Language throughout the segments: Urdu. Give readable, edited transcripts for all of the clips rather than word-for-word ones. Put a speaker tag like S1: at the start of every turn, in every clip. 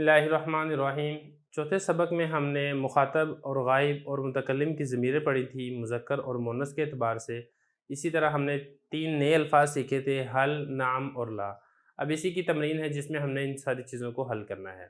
S1: اللہ الرحمن الرحیم۔ چوتھے سبق میں ہم نے مخاطب اور غائب اور متکلم کی ضمیریں پڑھی تھی مذکر اور مؤنث کے اعتبار سے۔ اسی طرح ہم نے 3 نئے الفاظ سیکھے تھے، حل، نعم اور لا۔ اب اسی کی تمرین ہے جس میں ہم نے ان ساری چیزوں کو حل کرنا ہے۔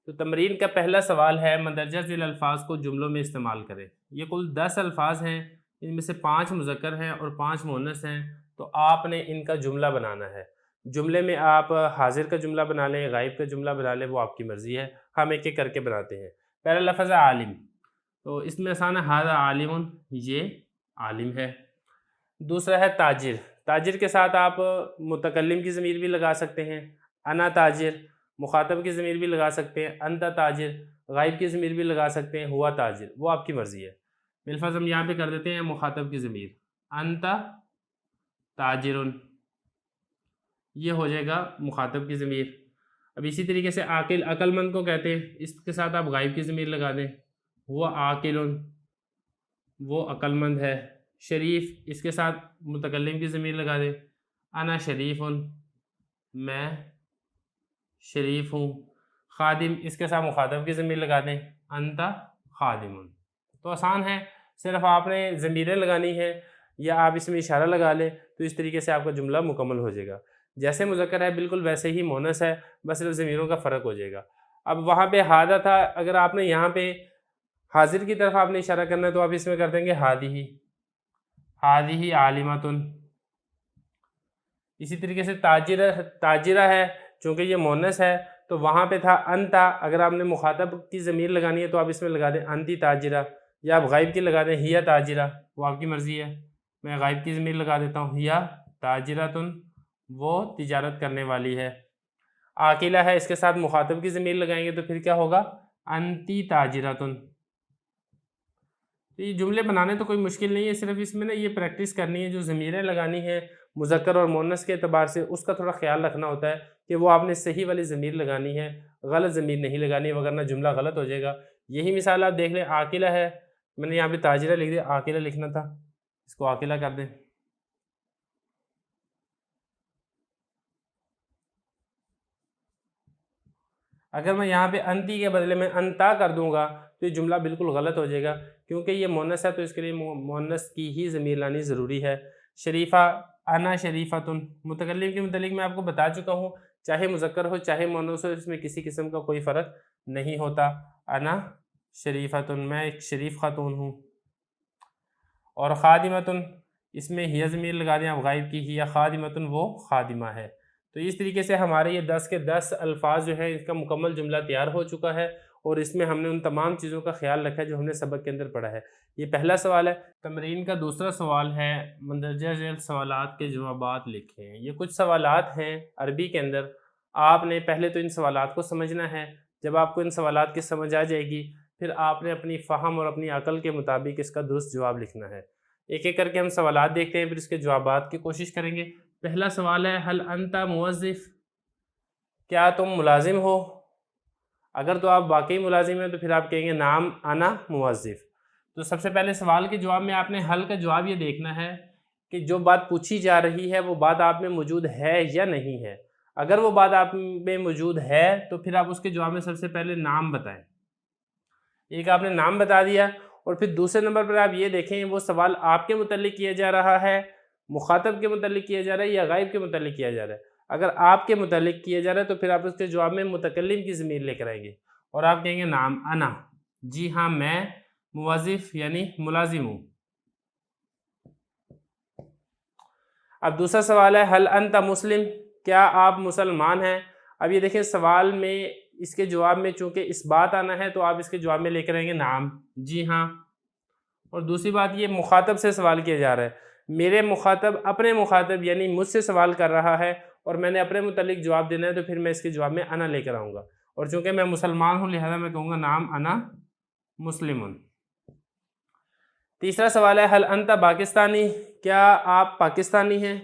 S1: تو تمرین کا پہلا سوال ہے، مندرجہ ذیل الفاظ کو جملوں میں استعمال کریں۔ یہ کل 10 الفاظ ہیں، ان میں سے 5 مذکر ہیں اور 5 مؤنث ہیں، تو آپ نے ان کا جملہ بنانا ہے۔ جملے میں آپ حاضر کا جملہ بنا لیں، غائب کا جملہ بنا لیں، وہ آپ کی مرضی ہے۔ ہم ایک ایک کر کے بناتے ہیں۔ پہلا لفظ ہے عالم، تو اس میں آسان ہے، ھذا عالم، یہ عالم ہے۔ دوسرا ہے تاجر۔ تاجر کے ساتھ آپ متکلم کی ضمیر بھی لگا سکتے ہیں، انا تاجر، مخاطب کی ضمیر بھی لگا سکتے ہیں، انت تاجر، غائب کی ضمیر بھی لگا سکتے ہیں، ہوا تاجر، وہ آپ کی مرضی ہے۔ بالفرض ہم یہاں پہ کر دیتے ہیں مخاطب کی ضمیر، انت تاجر، یہ ہو جائے گا مخاطب کی ضمیر۔ اب اسی طریقے سے عاقل، عقل مند کو کہتے ہیں، اس کے ساتھ آپ غائب کی ضمیر لگا دیں، وہ عاقل، وہ عقل مند ہے۔ شریف، اس کے ساتھ متکلم کی ضمیر لگا دیں، انا شریف، میں شریف ہوں۔ خادم، اس کے ساتھ مخاطب کی ضمیر لگا دیں، انت خادم۔ تو آسان ہے، صرف آپ نے ضمیریں لگانی ہے یا آپ اس میں اشارہ لگا لیں تو اس طریقے سے آپ کا جملہ مکمل ہو جائے گا۔ جیسے مذکر ہے بالکل ویسے ہی مؤنث ہے، بس صرف ضمیروں کا فرق ہو جائے گا۔ اب وہاں پہ ھذا تھا، اگر آپ نے یہاں پہ حاضر کی طرف آپ نے اشارہ کرنا ہے تو آپ اس میں کر دیں گے ھذہ، ھذہ عالمۃ۔ اسی طریقے سے تاجرہ ہے، چونکہ یہ مؤنث ہے تو وہاں پہ تھا انت، اگر آپ نے مخاطب کی ضمیر لگانی ہے تو آپ اس میں لگا دیں انتی تاجرہ، یا آپ غائب کی لگا دیں ہی تاجرہ، وہ آپ کی مرضی ہے۔ میں غائب کی ضمیر لگا دیتا ہوں، ہی تاجرۃ، وہ تجارت کرنے والی ہے۔ عاقلہ ہے، اس کے ساتھ مخاطب کی ضمیر لگائیں گے تو پھر کیا ہوگا، انتی تاجرۃ۔ تو یہ جملے بنانے تو کوئی مشکل نہیں ہے، صرف اس میں نا یہ پریکٹس کرنی ہے، جو ضمیریں لگانی ہے مذکر اور مؤنث کے اعتبار سے اس کا تھوڑا خیال رکھنا ہوتا ہے کہ وہ آپ نے صحیح والی ضمیر لگانی ہے، غلط ضمیر نہیں لگانی، وگرنہ جملہ غلط ہو جائے گا۔ یہی مثال آپ دیکھ لیں، عاقلہ ہے، میں نے یہاں پہ تاجرہ لکھ دیا، عاقلہ لکھنا تھا، اس کو عاقلہ کر دیں۔ اگر میں یہاں پہ انتی کے بدلے میں انتا کر دوں گا تو یہ جملہ بالکل غلط ہو جائے گا، کیونکہ یہ مؤنث ہے تو اس کے لیے مؤنث کی ہی ضمیر لانی ضروری ہے۔ شریفہ، انا شریفۃ، متکلم کے متعلق میں آپ کو بتا چکا ہوں، چاہے مذکر ہو چاہے مؤنث ہو، اس میں کسی قسم کا کوئی فرق نہیں ہوتا۔ انا شریفۃ، میں ایک شریف خاتون ہوں۔ اور خادمۃ، اس میں ہی ضمیر لگا دیں آپ غائب کی، ہی خادمۃ، وہ خادمہ ہے۔ تو اس طریقے سے ہمارے یہ 10 کے 10 الفاظ جو ہے اس کا مکمل جملہ تیار ہو چکا ہے، اور اس میں ہم نے ان تمام چیزوں کا خیال رکھا ہے جو ہم نے سبق کے اندر پڑھا ہے۔ یہ پہلا سوال ہے۔ تمرین کا دوسرا سوال ہے، مندرجہ ذیل سوالات کے جوابات لکھیں۔ یہ کچھ سوالات ہیں عربی کے اندر، آپ نے پہلے تو ان سوالات کو سمجھنا ہے۔ جب آپ کو ان سوالات کی سمجھ آ جائے گی پھر آپ نے اپنی فہم اور اپنی عقل کے مطابق اس کا درست جواب لکھنا ہے۔ ایک ایک کر کے ہم سوالات دیکھتے ہیں، پھر اس کے جوابات کی کوشش کریں گے۔ پہلا سوال ہے، حل انت موظف، کیا تم ملازم ہو؟ اگر تو آپ واقعی ملازم ہیں تو پھر آپ کہیں گے نعم انا موظف۔ تو سب سے پہلے سوال کے جواب میں آپ نے حل کا جواب یہ دیکھنا ہے کہ جو بات پوچھی جا رہی ہے وہ بات آپ میں موجود ہے یا نہیں ہے۔ اگر وہ بات آپ میں موجود ہے تو پھر آپ اس کے جواب میں سب سے پہلے نام بتائیں۔ ایک آپ نے نام بتا دیا، اور پھر دوسرے نمبر پر آپ یہ دیکھیں وہ سوال آپ کے متعلق کیا جا رہا ہے، مخاطب کے متعلق کیا جا رہا ہے یا غائب کے متعلق کیا جا رہا ہے۔ اگر آپ کے متعلق کیا جا رہا ہے تو پھر آپ اس کے جواب میں متکلم کی ضمیر لے کر آئیں گے، اور آپ کہیں گے نعم انا، جی ہاں میں موظف یعنی ملازم ہوں۔ اب دوسرا سوال ہے، حل انت مسلم، کیا آپ مسلمان ہیں؟ اب یہ دیکھیں سوال میں اس کے جواب میں چونکہ اس بات آنا ہے تو آپ اس کے جواب میں لے کر آئیں گے نعم، جی ہاں۔ اور دوسری بات، یہ مخاطب سے سوال کیا جا رہا ہے، میرے مخاطب اپنے مخاطب یعنی مجھ سے سوال کر رہا ہے اور میں نے اپنے متعلق جواب دینا ہے تو پھر میں اس کے جواب میں انا لے کر آؤں گا، اور چونکہ میں مسلمان ہوں لہذا میں کہوں گا نعم انا مسلم۔ تیسرا سوال ہے، حل انت پاکستانی، کیا آپ پاکستانی ہیں؟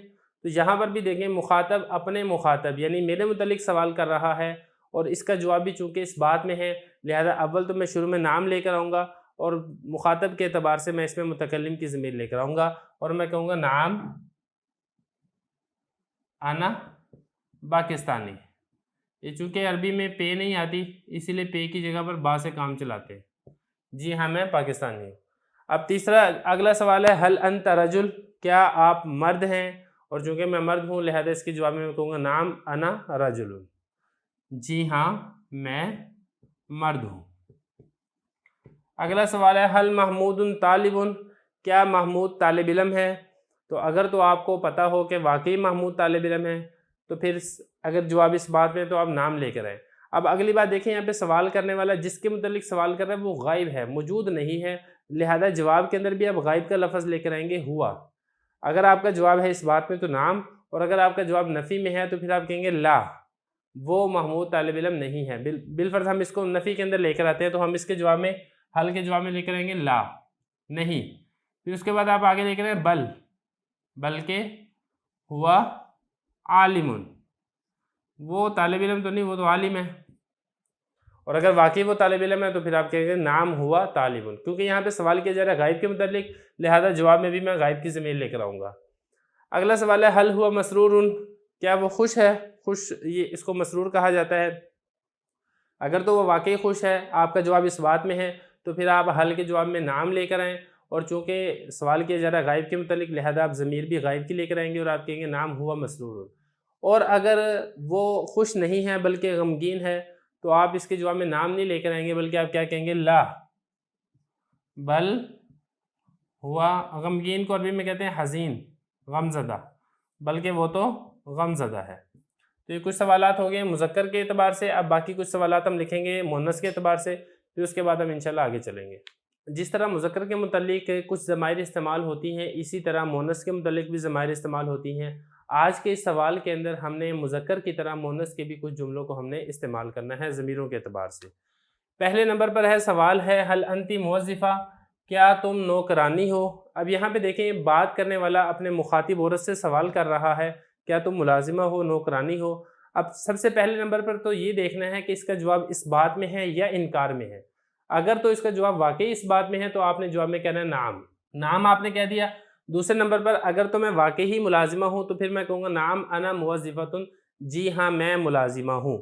S1: تو یہاں پر بھی دیکھیں مخاطب اپنے مخاطب یعنی میرے متعلق سوال کر رہا ہے، اور اس کا جواب بھی چونکہ اس بات میں ہے لہذا اول تو میں شروع میں نام لے کر آؤں گا، اور مخاطب کے اعتبار سے میں اس میں متکلم کی ضمیر لے کر آؤں گا، اور میں کہوں گا نعم انا پاکستانی۔ یہ چونکہ عربی میں پے نہیں آتی اسی لیے پے کی جگہ پر با سے کام چلاتے ہیں. جی ہاں میں پاکستانی ہوں. اب تیسرا اگلا سوال ہے حل انت رجل، کیا آپ مرد ہیں؟ اور چونکہ میں مرد ہوں لہذا اس کے جواب میں کہوں گا نام انا رجل. جی ہاں میں مرد ہوں. اگلا سوال ہے حل محمود طالب، کیا محمود طالب علم ہے؟ تو اگر تو آپ کو پتہ ہو کہ واقعی محمود طالب علم ہے تو پھر اگر جواب اس بات میں تو آپ نام لے کر آئیں. اب اگلی بات دیکھیں، یہاں پہ سوال کرنے والا جس کے متعلق سوال کر رہا ہے وہ غائب ہے، موجود نہیں ہے، لہذا جواب کے اندر بھی آپ غائب کا لفظ لے کر آئیں گے ہوا. اگر آپ کا جواب ہے اس بات میں تو نام، اور اگر آپ کا جواب نفی میں ہے تو پھر آپ کہیں گے لا، وہ محمود طالب علم نہیں ہے. بالفرض ہم اس کو نفی کے اندر لے کر آتے ہیں تو ہم اس کے جواب میں حل کے جواب میں لے کر آئیں گے لا، نہیں. پھر اس کے بعد آپ آگے لے کر آئیں بل، بلکہ ہوا عالم، وہ طالب علم تو نہیں، وہ تو عالم ہے. اور اگر واقعی وہ طالب علم ہے تو پھر آپ کہیں گے نام ہوا طالب، کیونکہ یہاں پہ سوال کیا جا رہا ہے غائب کے متعلق، لہذا جواب میں بھی میں غائب کی ضمیر لے کر آؤں گا. اگلا سوال ہے حل ہوا مسرور، کیا وہ خوش ہے؟ خوش، یہ اس کو مسرور کہا جاتا ہے. اگر تو وہ واقعی خوش ہے، آپ کا جواب اس بات میں ہے تو پھر آپ حل کے جواب میں نام لے کر آئیں، اور چونکہ سوال کیا جا رہا ہے غائب کے متعلق لہذا آپ ضمیر بھی غائب کی لے کر آئیں گے اور آپ کہیں گے نام ہوا مسرور. اور اگر وہ خوش نہیں ہے بلکہ غمگین ہے تو آپ اس کے جواب میں نام نہیں لے کر آئیں گے بلکہ آپ کیا کہیں گے لا، بل ہوا، غمگین کو عربی میں کہتے ہیں حزین، غمزدہ، بلکہ وہ تو غمزدہ ہے. تو یہ کچھ سوالات ہو گئے مذکر کے اعتبار سے. اب باقی کچھ سوالات ہم لکھیں گے مؤنث کے اعتبار سے، پھر اس کے بعد ہم انشاءاللہ آگے چلیں گے. جس طرح مذکر کے متعلق کچھ ضمائر استعمال ہوتی ہیں اسی طرح مؤنث کے متعلق بھی ضمائر استعمال ہوتی ہیں. آج کے اس سوال کے اندر ہم نے مذکر کی طرح مؤنث کے بھی کچھ جملوں کو ہم نے استعمال کرنا ہے ضمیروں کے اعتبار سے. پہلے نمبر پر ہے سوال ہے حل انتی موظفہ، کیا تم نوکرانی ہو؟ اب یہاں پہ دیکھیں بات کرنے والا اپنے مخاطب عورت سے سوال کر رہا ہے کیا تم ملازمہ ہو، نوکرانی ہو. اب سب سے پہلے نمبر پر تو یہ دیکھنا ہے کہ اس کا جواب اس بات میں ہے یا انکار میں ہے. اگر تو اس کا جواب واقعی اس بات میں ہے تو آپ نے جواب میں کہنا ہے نام، نام آپ نے کہہ دیا. دوسرے نمبر پر اگر تو میں واقعی ملازمہ ہوں تو پھر میں کہوں گا نام انا موظفتن، جی ہاں میں ملازمہ ہوں.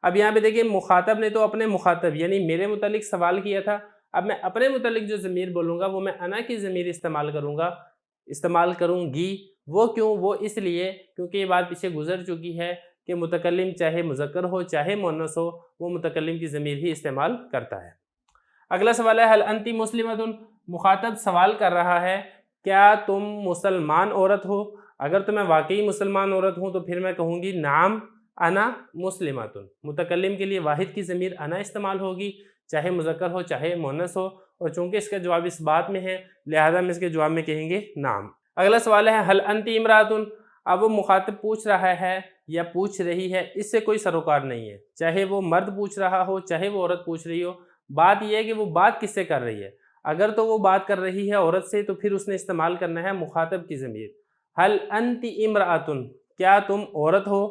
S1: اب یہاں پہ دیکھیں مخاطب نے تو اپنے مخاطب یعنی میرے متعلق سوال کیا تھا، اب میں اپنے متعلق جو ضمیر بولوں گا وہ میں انا کی ضمیر استعمال کروں گی. وہ کیوں؟ وہ اس لیے کیونکہ یہ بات پیچھے گزر چکی ہے کہ متکلم چاہے مذکر ہو چاہے مؤنث ہو وہ متکلم کی ضمیر ہی استعمال کرتا ہے. اگلا سوال ہے حل انتی مسلمۃ، مخاطب سوال کر رہا ہے کیا تم مسلمان عورت ہو؟ اگر تو میں واقعی مسلمان عورت ہوں تو پھر میں کہوں گی نام انا مسلمۃ. متکلم کے لیے واحد کی ضمیر انا استعمال ہوگی چاہے مذکر ہو چاہے مؤنث ہو، اور چونکہ اس کا جواب اس بات میں ہے لہذا ہم اس کے جواب میں کہیں گے نام. اگلا سوال ہے حل انتی امرأۃ، اب وہ مخاطب پوچھ رہا ہے یا پوچھ رہی ہے، اس سے کوئی سروکار نہیں ہے، چاہے وہ مرد پوچھ رہا ہو چاہے وہ عورت پوچھ رہی ہو. بات یہ ہے کہ وہ بات کس سے کر رہی ہے. اگر تو وہ بات کر رہی ہے عورت سے تو پھر اس نے استعمال کرنا ہے مخاطب کی ضمیر. حل انتی امرأۃ، کیا تم عورت ہو؟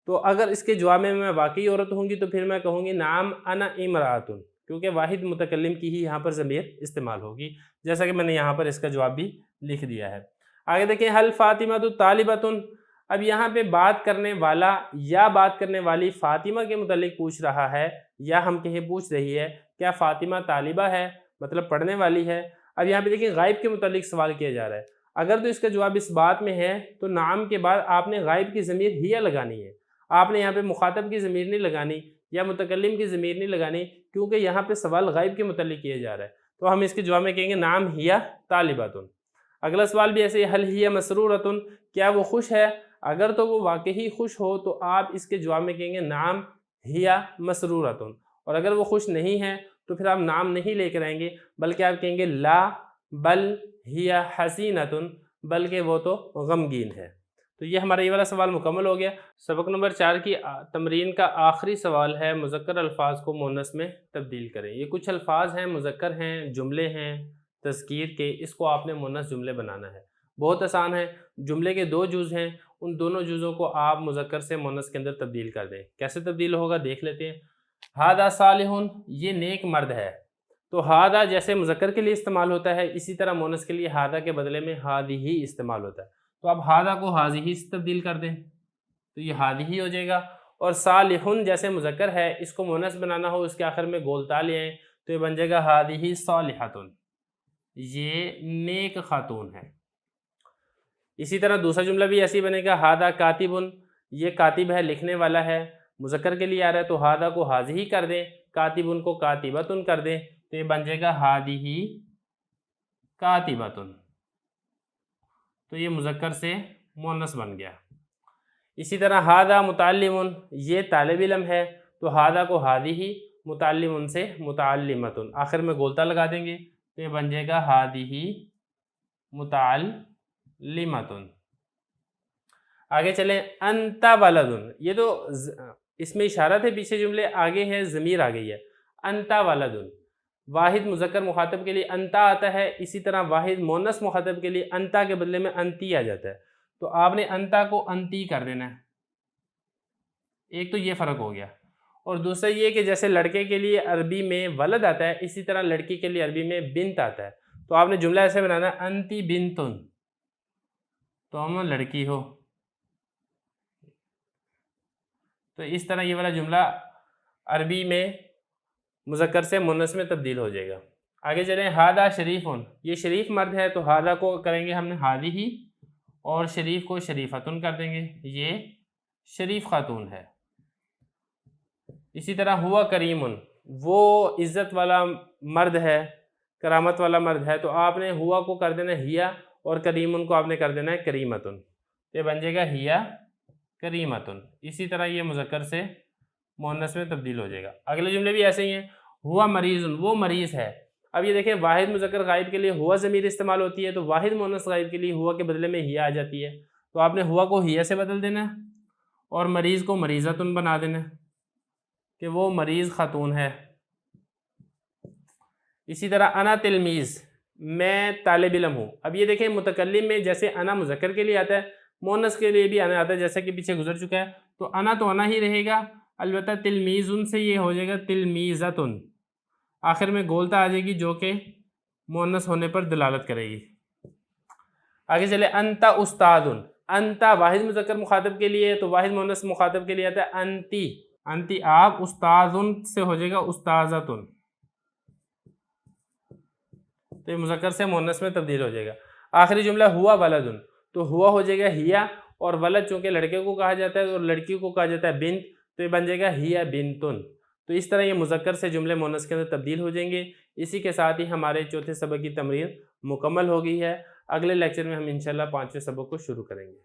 S1: تو اگر اس کے جواب میں واقعی عورت ہوں گی تو پھر میں کہوں گی نام انا امرأۃ، کیونکہ واحد متکلم کی ہی یہاں پر ضمیر استعمال ہوگی، جیسا کہ میں نے یہاں پر اس کا جواب بھی لکھ دیا ہے. آگے دیکھیں حل فاطمۃ طالبۃ، اب یہاں پہ بات کرنے والا یا بات کرنے والی فاطمہ کے متعلق پوچھ رہا ہے یا ہم کہیں پوچھ رہی ہے کیا فاطمہ طالبہ ہے، مطلب پڑھنے والی ہے. اب یہاں پہ دیکھیں غائب کے متعلق سوال کیا جا رہا ہے. اگر تو اس کا جواب اس بات میں ہے تو نام کے بعد آپ نے غائب کی ضمیر ہی لگانی ہے. آپ نے یہاں پہ مخاطب کی ضمیر نہیں لگانی یا متکلم کی ضمیر نہیں لگانی، کیونکہ یہاں پہ سوال غائب کے متعلق کیا جا رہا ہے تو ہم اس کے جواب میں کہیں گے نام ہیا طالبۃ. اگلا سوال بھی ایسے حل ہی مسرورۃ، کیا وہ خوش ہے؟ اگر تو وہ واقعی خوش ہو تو آپ اس کے جواب میں کہیں گے نام ہیا مسرورۃ، اور اگر وہ خوش نہیں ہے تو پھر آپ نام نہیں لے کر آئیں گے بلکہ آپ کہیں گے لا بل ہیا حزینۃ، بلکہ وہ تو غمگین ہے. تو یہ ہمارا یہ والا سوال مکمل ہو گیا. سبق نمبر 4 کی تمرین کا آخری سوال ہے مذکر الفاظ کو مؤنث میں تبدیل کریں. یہ کچھ الفاظ ہیں مذکر ہیں، جملے ہیں تذکیر کے، اس کو آپ نے مؤنث جملے بنانا ہے. بہت آسان ہے. جملے کے 2 جز ہیں، ان دونوں جزوں کو آپ مذکر سے مؤنث کے اندر تبدیل کر دیں. کیسے تبدیل ہوگا دیکھ لیتے ہیں. ہادہ صالح، یہ نیک مرد ہے. تو ہادہ جیسے مذکر کے لیے استعمال ہوتا ہے اسی طرح مؤنث کے لیے ہادہ کے بدلے میں ہادی استعمال ہوتا ہے. تو اب ہادہ کو حاضی سے تبدیل کر دیں تو یہ ہادی ہو جائے گا. اور صالحن جیسے مذکر ہے اس کو مونس بنانا ہو اس کے آخر میں گولتا لے آئیں تو یہ بن جائے گا ہادی صالحتن، یہ نیک خاتون ہے۔ اسی طرح دوسرا جملہ بھی ایسی بنے گا ہادہ کاتبن، یہ کاتب ہے لکھنے والا ہے، مذکر کے لیے آ رہا ہے تو ہادہ کو حاضی ہی کر دیں، کاتبن کو کاتبتن کر دیں تو یہ بن جائے گا ہادی کاتبتن، تو یہ مذکر سے مؤنث بن گیا۔ اسی طرح ہادہ متعلمن، یہ طالب علم ہے تو ہادہ کو ہادی ہی، متعلمن سے متعلمتن، آخر میں گولتا لگا دیں گے تو یہ بن جائے گا ہادی متعلمتن۔ آگے چلیں انت ولدن، یہ تو اس میں اشارہ تھے پیچھے جملے، آگے ہے ضمیر آ گئی ہے۔ انت ولدن، واحد مذکر مخاطب کے لیے انتا آتا ہے، اسی طرح واحد مؤنث مخاطب کے لیے انتا کے بدلے میں انتی آ جاتا ہے، تو آپ نے انتا کو انتی کر دینا ہے۔ ایک تو یہ فرق ہو گیا، اور دوسرا یہ کہ جیسے لڑکے کے لیے عربی میں ولد آتا ہے اسی طرح لڑکی کے لیے عربی میں بنت آتا ہے، تو آپ نے جملہ ایسے بنانا ہے انتی بنتن، تم لڑکی ہو، تو اس طرح یہ والا جملہ عربی میں مذکر سے مؤنث میں تبدیل ہو جائے گا۔ آگے چلیں ہادہ شریفن، یہ شریف مرد ہے تو ہادہ کو کریں گے ہم نے ہادی ہی، اور شریف کو شریفتن کر دیں گے، یہ شریف خاتون ہے۔ اسی طرح ہوا کریمن، وہ عزت والا مرد ہے، کرامت والا مرد ہے، تو آپ نے ہوا کو کر دینا ہے ہیا، اور کریمن کو آپ نے کر دینا ہے کریمتن، یہ بن جائے گا ہیا کریمتن۔ اسی طرح یہ مذکر سے مؤنث میں تبدیل ہو جائے گا۔ اگلے جملے بھی ایسے ہی ہیں، ہوا مریض، وہ مریض ہے۔ اب یہ دیکھیں واحد مذکر غائب کے لیے ہوا ضمیر استعمال ہوتی ہے، تو واحد مؤنث غائب کے لیے ہوا کے بدلے میں ہیا آ جاتی ہے، تو آپ نے ہوا کو ہیا سے بدل دینا ہے اور مریض کو مریضتن بنا دینا ہے کہ وہ مریض خاتون ہے۔ اسی طرح انا تلمیذ، میں طالب علم ہوں۔ اب یہ دیکھیں متکلم میں جیسے انا مذکر کے لیے آتا ہے، مؤنث کے لیے بھی انا آتا ہے، جیسا کہ پیچھے گزر چکا ہے، تو انا ہی رہے گا، البتہ تلمیذن سے یہ ہو جائے گا تلمیذتن، آخر میں گولتا آ جائے گی جو کہ مؤنث ہونے پر دلالت کرے گی۔ آگے چلے انتا استادن، انتا واحد مذکر مخاطب کے لیے تو واحد مؤنث مخاطب کے لیے آتا ہے انتی، انتی آپ، استاذن سے ہو جائے گا استاذتن، تو یہ مذکر سے مؤنث میں تبدیل ہو جائے گا۔ آخری جملہ ہوا ولدن، تو ہوا ہو جائے گا ہیا، اور ولد چونکہ لڑکے کو کہا جاتا ہے اور لڑکی کو کہا جاتا ہے بنت، تو یہ بن جائے گا ہیا بنتن۔ تو اس طرح یہ مذکر سے جملے مؤنث کے اندر تبدیل ہو جائیں گے۔ اسی کے ساتھ ہی ہمارے چوتھے سبق کی تمرین مکمل ہو گئی ہے۔ اگلے لیکچر میں ہم انشاءاللہ پانچویں سبق کو شروع کریں گے۔